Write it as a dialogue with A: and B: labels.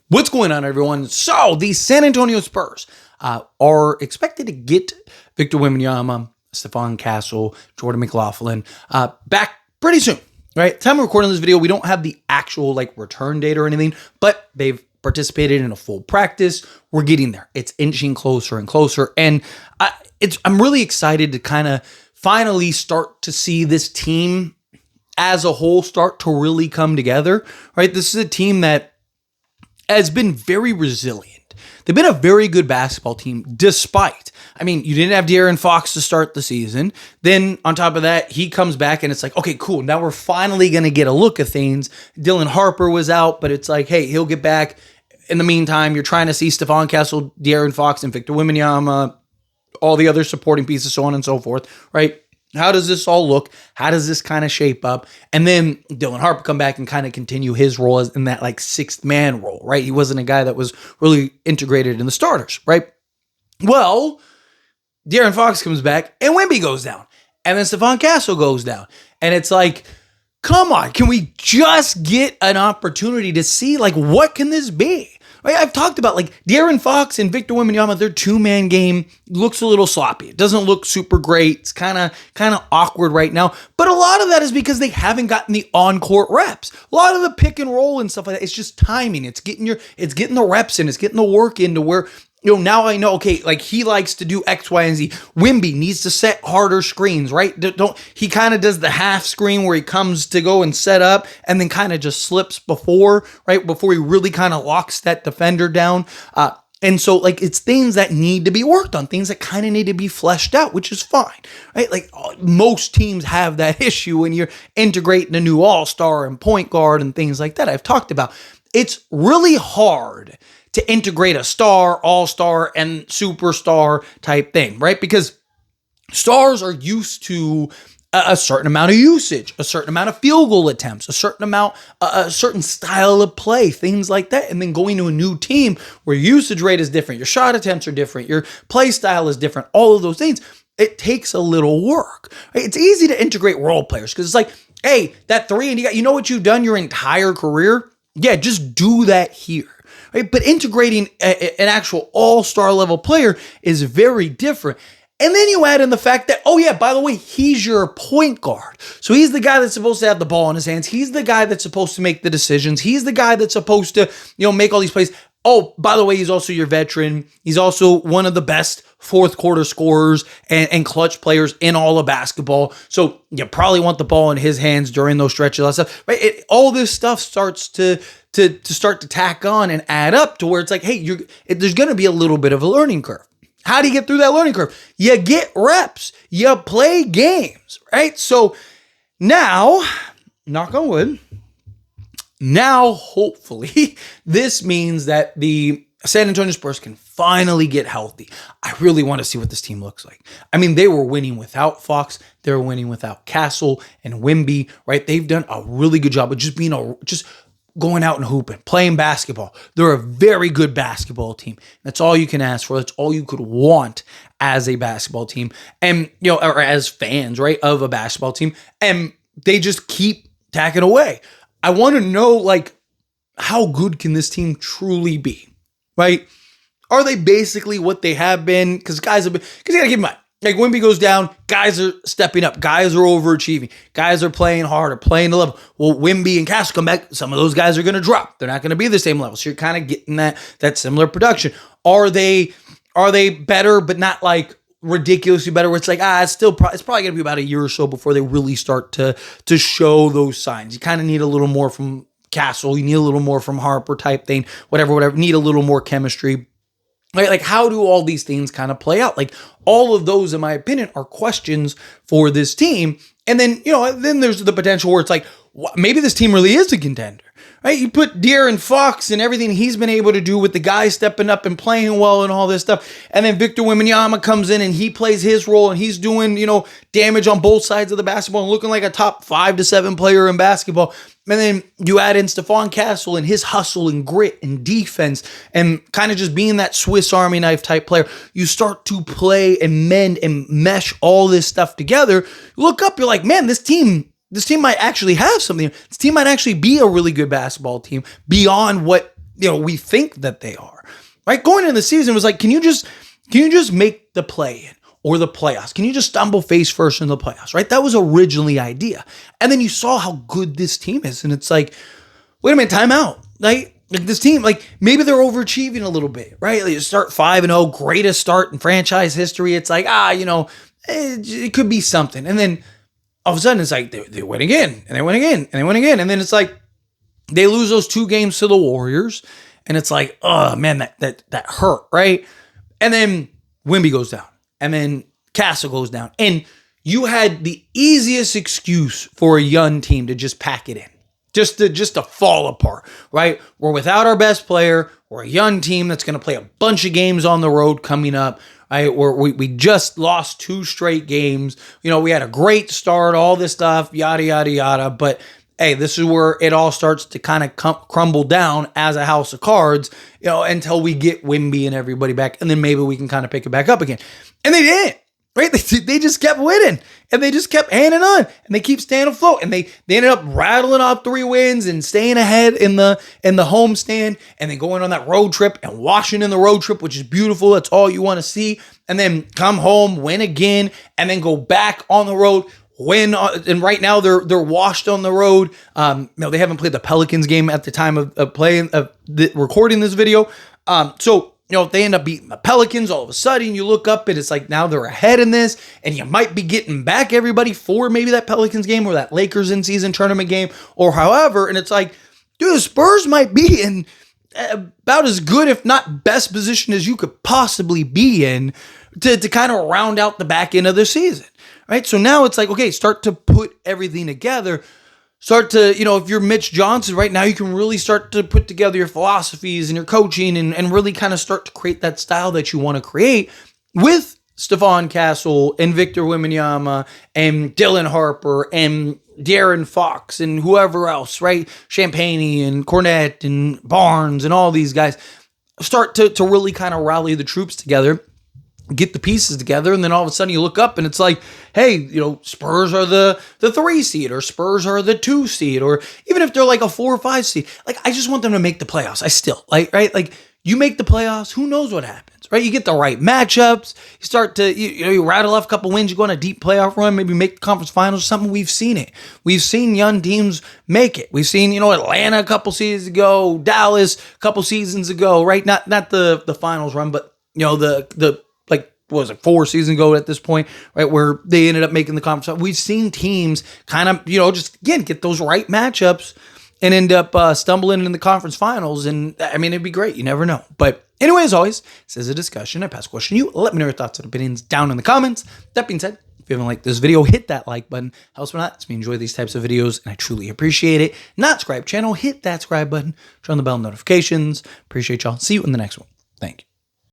A: What's going on, everyone? So the San Antonio Spurs are expected to get Victor Wembanyama, Stephon Castle, Jordan McLaughlin back pretty soon, right? Time of recording this video, we don't have the actual return date or anything, but they've participated in a full practice. We're getting there. It's inching closer and closer, and I'm really excited to kind of finally start to see this team as a whole start to really come together, right? This is a team that has been very resilient. They've been a very good basketball team despite, you didn't have De'Aaron Fox to start the season. Then on top of that, he comes back and it's like, okay, cool. Now we're finally going to get a look at things. Dylan Harper was out, but it's like, hey, he'll get back. In the meantime, you're trying to see Stephon Castle, De'Aaron Fox, and Victor Wembanyama, all the other supporting pieces, so on and so forth, right? How does this all look? How does this kind of shape up? And then Dylan Harper come back and kind of continue his role in that sixth man role, right? He wasn't a guy that was really integrated in the starters, right? Well, De'Aaron Fox comes back and Wemby goes down. And then Stephon Castle goes down. And it's like, come on, can we just get an opportunity to see what can this be? Right? I've talked about De'Aaron Fox and Victor Wembanyama, their two-man game looks a little sloppy. It doesn't look super great. It's kind of awkward right now. But a lot of that is because they haven't gotten the on-court reps. A lot of the pick and roll and stuff like that, it's just timing. It's getting the reps in. It's getting the work into where now I know, okay, he likes to do X, Y, and Z. Wemby needs to set harder screens, right? He kind of does the half screen where he comes to go and set up and then kind of just slips before he really kind of locks that defender down. And so it's things that need to be worked on, things that kind of need to be fleshed out, which is fine, right? Most teams have that issue when you're integrating a new all-star and point guard and things like that I've talked about. It's really hard to integrate a star, all-star, and superstar type thing, right? Because stars are used to a certain amount of usage, a certain amount of field goal attempts, a certain style of play, things like that. And then going to a new team where your usage rate is different, your shot attempts are different, your play style is different, all of those things, it takes a little work. Right? It's easy to integrate role players because it's like, hey, that three, and you know what you've done your entire career? Yeah, just do that here. Right? But integrating an actual all-star level player is very different. And then you add in the fact that, oh yeah, by the way, he's your point guard. So he's the guy that's supposed to have the ball in his hands. He's the guy that's supposed to make the decisions. He's the guy that's supposed to, make all these plays. Oh, by the way, he's also your veteran. He's also one of the best fourth quarter scorers and clutch players in all of basketball. So you probably want the ball in his hands during those stretches. Stuff, right? All this stuff starts to start to tack on and add up to where it's like, hey, there's going to be a little bit of a learning curve. How do you get through that learning curve? You get reps. You play games, right? So now, knock on wood, now hopefully this means that the San Antonio Spurs can finally get healthy. I really want to see what this team looks like. They were winning without Fox. They were winning without Castle and Wemby, right? They've done a really good job of just being just going out and hooping, playing basketball. They're a very good basketball team. That's all you can ask for. That's all you could want as a basketball team. And, or as fans, right, of a basketball team. And they just keep tacking away. I want to know, how good can this team truly be, right? Are they basically what they have been? Because you got to keep in mind, Wemby goes down, guys are stepping up, guys are overachieving, guys are playing harder, playing the level. Well, Wemby and Castle come back, some of those guys are going to drop. They're not going to be the same level. So you're kind of getting that similar production. Are they better, but not ridiculously better, where it's it's probably going to be about a year or so before they really start to show those signs. You kind of need a little more from Castle, you need a little more from Harper type thing, whatever, need a little more chemistry. Right? How do all these things kind of play out? All of those, in my opinion, are questions for this team. And then, then there's the potential where it's maybe this team really is a contender, right? You put De'Aaron Fox and everything he's been able to do with the guys stepping up and playing well and all this stuff. And then Victor Wembanyama comes in and he plays his role and he's doing, damage on both sides of the basketball and looking like a top 5 to 7 player in basketball. And then you add in Stephon Castle and his hustle and grit and defense and kind of just being that Swiss Army knife type player. You start to play and mend and mesh all this stuff together. You look up, you're like, man, this team might actually have something. This team might actually be a really good basketball team beyond what we think that they are. Right? Going into the season was like, can you just make the play-in or the playoffs? Can you just stumble face first in the playoffs? Right? That was originally the idea. And then you saw how good this team is. And it's like, wait a minute, time out. Like this team, like maybe they're overachieving a little bit, right? Like you start 5-0, greatest start in franchise history. It's like, it could be something. And then all of a sudden it's like they win again and they win again and they win again. And then it's like they lose those 2 games to the Warriors. And it's like, oh man, that hurt, right? And then Wemby goes down. And then Castle goes down. And you had the easiest excuse for a young team to just pack it in. Just to fall apart, right? We're without our best player. We're a young team that's going to play a bunch of games on the road coming up, right? We just lost 2 straight games. We had a great start, all this stuff, yada, yada, yada. But hey, this is where it all starts to kind of crumble down as a house of cards, until we get Wemby and everybody back. And then maybe we can kind of pick it back up again. And they didn't. Right? They just kept winning and they just kept hanging on and they keep staying afloat and they ended up rattling off 3 wins and staying ahead in the homestand and then going on that road trip and Washington the road trip, which is beautiful. That's all you want to see. And then come home, win again, and then go back on the road, win. And right now they're washed on the road. They haven't played the Pelicans game at the time of recording this video. So if they end up beating the Pelicans, all of a sudden you look up and it's like now they're ahead in this and you might be getting back everybody for maybe that Pelicans game or that Lakers in-season tournament game or however. And it's like, dude, the Spurs might be in about as good, if not best position as you could possibly be in to kind of round out the back end of the season, right? So now it's like, okay, start to put everything together. Start to, if you're Mitch Johnson right now, you can really start to put together your philosophies and your coaching and really kind of start to create that style that you want to create with Stephon Castle and Victor Wembanyama and Dylan Harper and De'Aaron Fox and whoever else, right? Champagne and Cornette and Barnes and all these guys. Start to really kind of rally the troops together, get the pieces together, and then all of a sudden you look up and it's like, hey, Spurs are the 3 seed or Spurs are the 2 seed, or even if they're like a 4 or 5 seed, like I just want them to make the playoffs. I still right? Like you make the playoffs, who knows what happens, right? You get the right matchups, you start to, you rattle off a couple wins, you go on a deep playoff run, maybe make the conference finals, something. We've seen it. We've seen young teams make it. We've seen, Atlanta a couple seasons ago, Dallas a couple seasons ago, right? Not the finals run, but the what was it, 4 seasons ago at this point, right, where they ended up making the conference. We've seen teams kind of, just, again, get those right matchups and end up stumbling in the conference finals. And, I mean, it'd be great. You never know. But anyway, as always, this is a discussion. I pass a question to you. Let me know your thoughts and opinions down in the comments. That being said, if you haven't liked this video, hit that like button. Helps me out. It's me enjoy these types of videos, and I truly appreciate it. Not subscribe channel, hit that subscribe button. Turn on the bell notifications. Appreciate y'all. See you in the next one. Thank you.